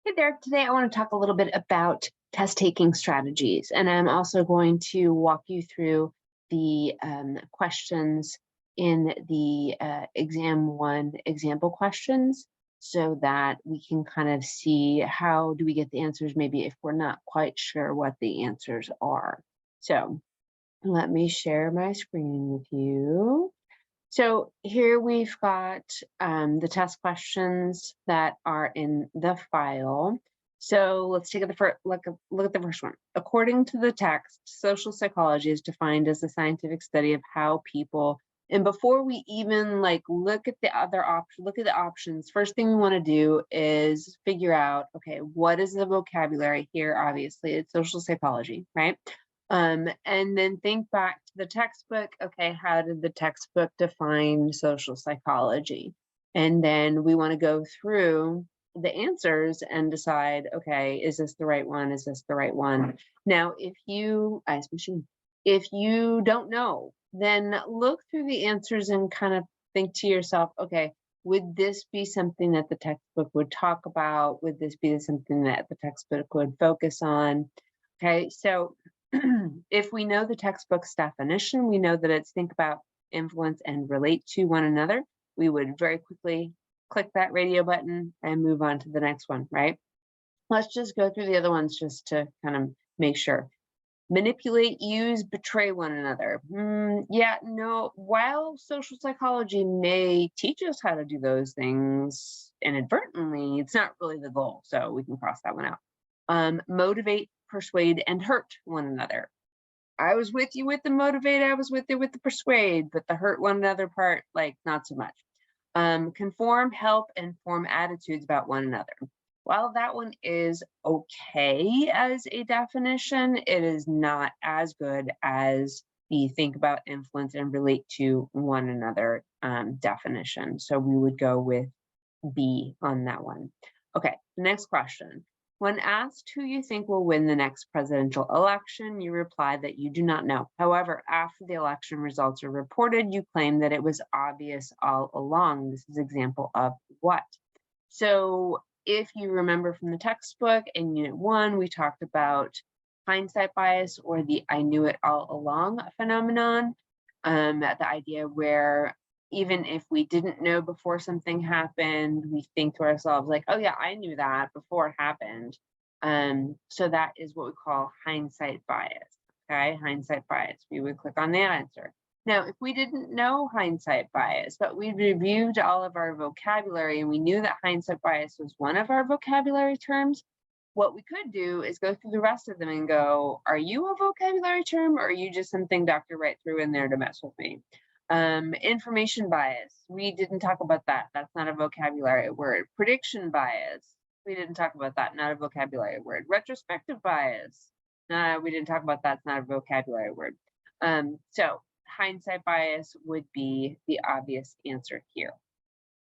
Hey there. Today, I want to talk a little bit about test taking strategies, and I'm also going to walk you through the questions in the exam one example questions so that we can kind of see how do we get the answers, maybe if we're not quite sure what the answers are. So let me share my screen with you. So here we've got the test questions that are in the file. So let's take look at the first one. According to the text, social psychology is defined as the scientific study of how people, and before we even look at the other option, look at the options, first thing we want to do is figure out, okay, what is the vocabulary here? Obviously, it's social psychology, right? And then think back to the textbook. Okay, how did the textbook define social psychology? And then we want to go through the answers and decide, okay, is this the right one? Is this the right one? Now, if you don't know, then look through the answers and kind of think to yourself, okay, would this be something that the textbook would talk about? Would this be something that the textbook would focus on? Okay, so if we know the textbook's definition, we know that it's think about, influence, and relate to one another. We would very quickly click that radio button and move on to the next one, right? Let's just go through the other ones just to kind of make sure. Manipulate, use, betray one another. Yeah, no, while social psychology may teach us how to do those things inadvertently, it's not really the goal. So we can cross that one out. Motivate, persuade, and hurt one another. I was with you with the motivate, I was with you with the persuade, but the hurt one another part, not so much. Conform, help, and form attitudes about one another. While that one is okay as a definition, it is not as good as the think about, influence, and relate to one another definition. So we would go with B on that one. Okay, next question. When asked who you think will win the next presidential election, you reply that you do not know. However, after the election results are reported, you claim that it was obvious all along. This is an example of what? So if you remember from the textbook in Unit 1, we talked about hindsight bias, or the I knew it all along phenomenon. The idea where even if we didn't know before something happened, we think to ourselves like, oh yeah, I knew that before it happened. So that is what we call hindsight bias. Okay, hindsight bias. We would click on that answer. Now, if we didn't know hindsight bias, but we reviewed all of our vocabulary and we knew that hindsight bias was one of our vocabulary terms, what we could do is go through the rest of them and go, are you a vocabulary term, or are you just something Dr. Wright threw in there to mess with me? Information bias, we didn't talk about that. That's not a vocabulary word. Prediction bias, we didn't talk about that. Not a vocabulary word. Retrospective bias, we didn't talk about that. It's not a vocabulary word. So hindsight bias would be the obvious answer here.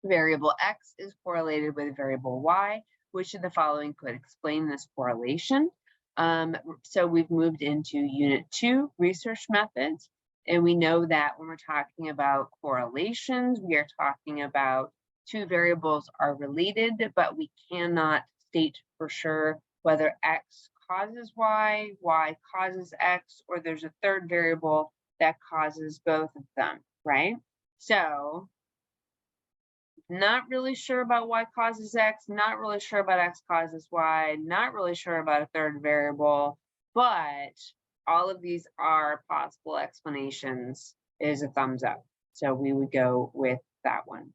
Variable X is correlated with variable Y. Which of the following could explain this correlation? So we've moved into Unit 2, research methods. And we know that when we're talking about correlations, we are talking about two variables are related, but we cannot state for sure whether X causes Y, Y causes X, or there's a third variable that causes both of them, right? So not really sure about Y causes X, not really sure about X causes Y, not really sure about a third variable, but all of these are possible explanations is a thumbs up. So we would go with that one.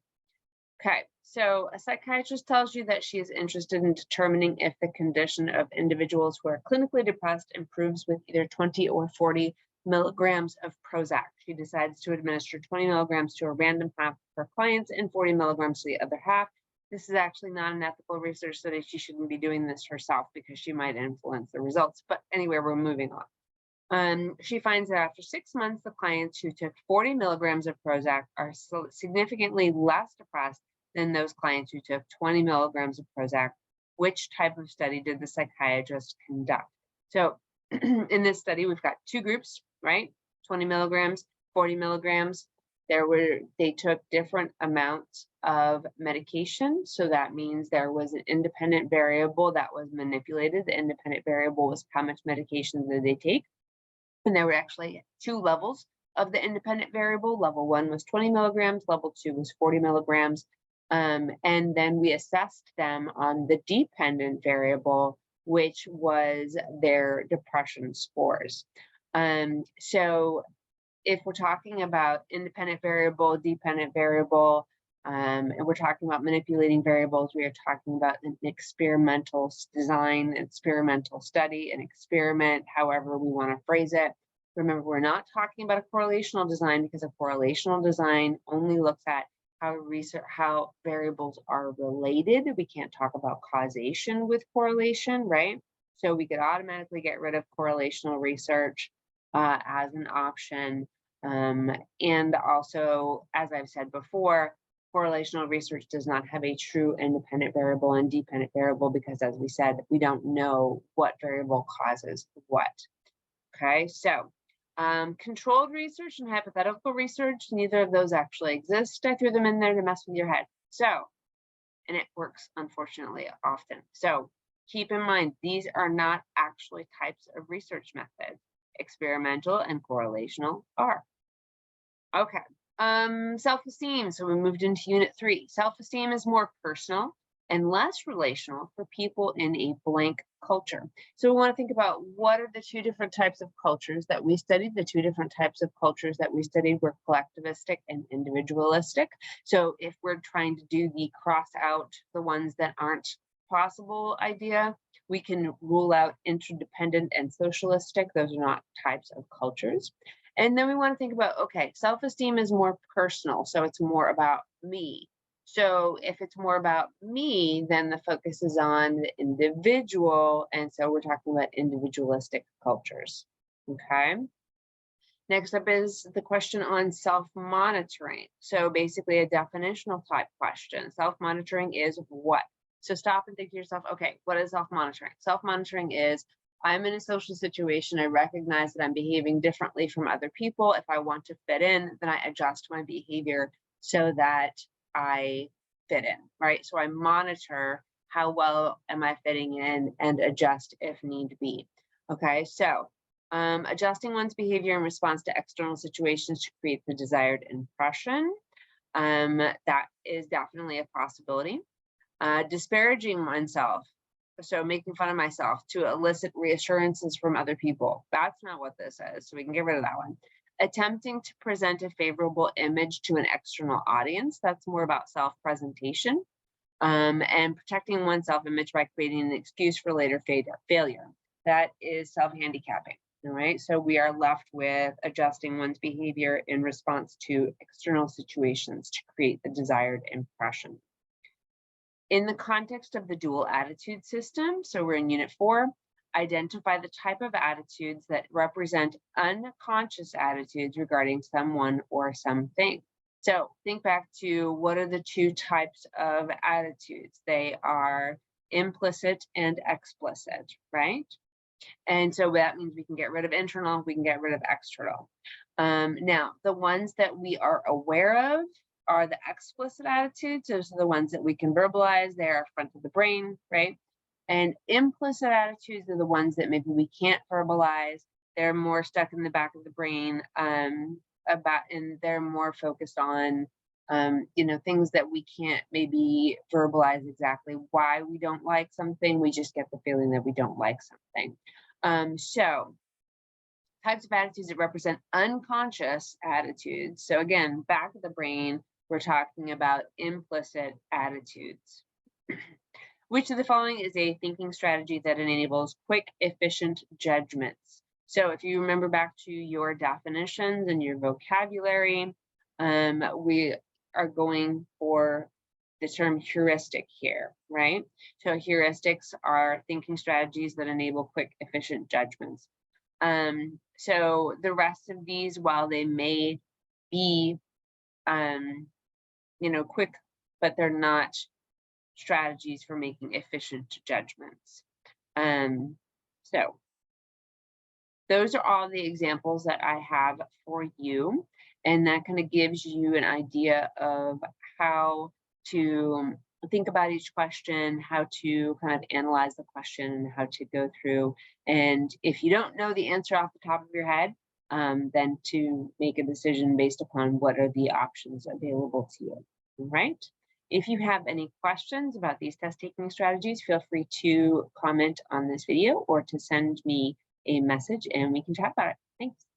Okay, so a psychiatrist tells you that she is interested in determining if the condition of individuals who are clinically depressed improves with either 20 or 40 milligrams of Prozac. She decides to administer 20 milligrams to a random half of her clients and 40 milligrams to the other half. This is actually not an ethical research study. She shouldn't be doing this herself because she might influence the results. But anyway, we're moving on. She finds that after 6 months, the clients who took 40 milligrams of Prozac are significantly less depressed than those clients who took 20 milligrams of Prozac. Which type of study did the psychiatrist conduct? So in this study, we've got two groups, right? 20 milligrams, 40 milligrams. They took different amounts of medication. So that means there was an independent variable that was manipulated. The independent variable was how much medication did they take. And there were actually 2 levels of the independent variable. Level 1 was 20 milligrams, level 2 was 40 milligrams. And then we assessed them on the dependent variable, which was their depression scores. So if we're talking about independent variable, dependent variable, and we're talking about manipulating variables, we are talking about an experimental design, experimental study, an experiment, however we want to phrase it. Remember, we're not talking about a correlational design, because a correlational design only looks at how variables are related. We can't talk about causation with correlation, right? So we could automatically get rid of correlational research as an option. And also, as I've said before, correlational research does not have a true independent variable and dependent variable, because, as we said, we don't know what variable causes what. Okay, so controlled research and hypothetical research, neither of those actually exist. I threw them in there to mess with your head. So, and it works, unfortunately, often. So keep in mind, these are not actually types of research methods. Experimental and correlational are. Okay, self-esteem. So we moved into unit 3. Self-esteem is more personal and less relational for people in a blank culture. So we want to think about what are the 2 different types of cultures that we studied. The 2 different types of cultures that we studied were collectivistic and individualistic. So if we're trying to do the cross out the ones that aren't possible idea, we can rule out interdependent and socialistic. Those are not types of cultures. And then we want to think about, okay, self-esteem is more personal, so it's more about me. So if it's more about me, then the focus is on the individual, and so we're talking about individualistic cultures, okay? Next up is the question on self-monitoring. So basically a definitional type question. Self-monitoring is what? So stop and think to yourself, okay, what is self-monitoring? Self-monitoring is, I'm in a social situation, I recognize that I'm behaving differently from other people. If I want to fit in, then I adjust my behavior so that I fit in, right? So I monitor how well am I fitting in and adjust if need be. Okay, so adjusting one's behavior in response to external situations to create the desired impression. That is definitely a possibility. Disparaging oneself, so making fun of myself to elicit reassurances from other people. That's not what this is, so we can get rid of that one. Attempting to present a favorable image to an external audience. That's more about self-presentation. And protecting one's self-image by creating an excuse for later failure. That is self-handicapping. All right, so we are left with adjusting one's behavior in response to external situations to create the desired impression. In the context of the dual attitude system, so we're in unit 4, identify the type of attitudes that represent unconscious attitudes regarding someone or something. So think back to what are the 2 types of attitudes? They are implicit and explicit, right? And so that means we can get rid of internal, we can get rid of external. Now, the ones that we are aware of are the explicit attitudes. Those are the ones that we can verbalize. They are front of the brain, right? And implicit attitudes are the ones that maybe we can't verbalize. They're more stuck in the back of the brain, and they're more focused on, things that we can't maybe verbalize exactly why we don't like something. We just get the feeling that we don't like something. So types of attitudes that represent unconscious attitudes. So again, back of the brain, we're talking about implicit attitudes. Which of the following is a thinking strategy that enables quick, efficient judgments? So if you remember back to your definitions and your vocabulary, we are going for the term heuristic here, right? So heuristics are thinking strategies that enable quick, efficient judgments. So the rest of these, while they may be, quick, but they're not strategies for making efficient judgments. So those are all the examples that I have for you. And that kind of gives you an idea of how to think about each question, how to kind of analyze the question, how to go through. And if you don't know the answer off the top of your head, then to make a decision based upon what are the options available to you, right? If you have any questions about these test taking strategies, feel free to comment on this video or to send me a message and we can chat about it. Thanks.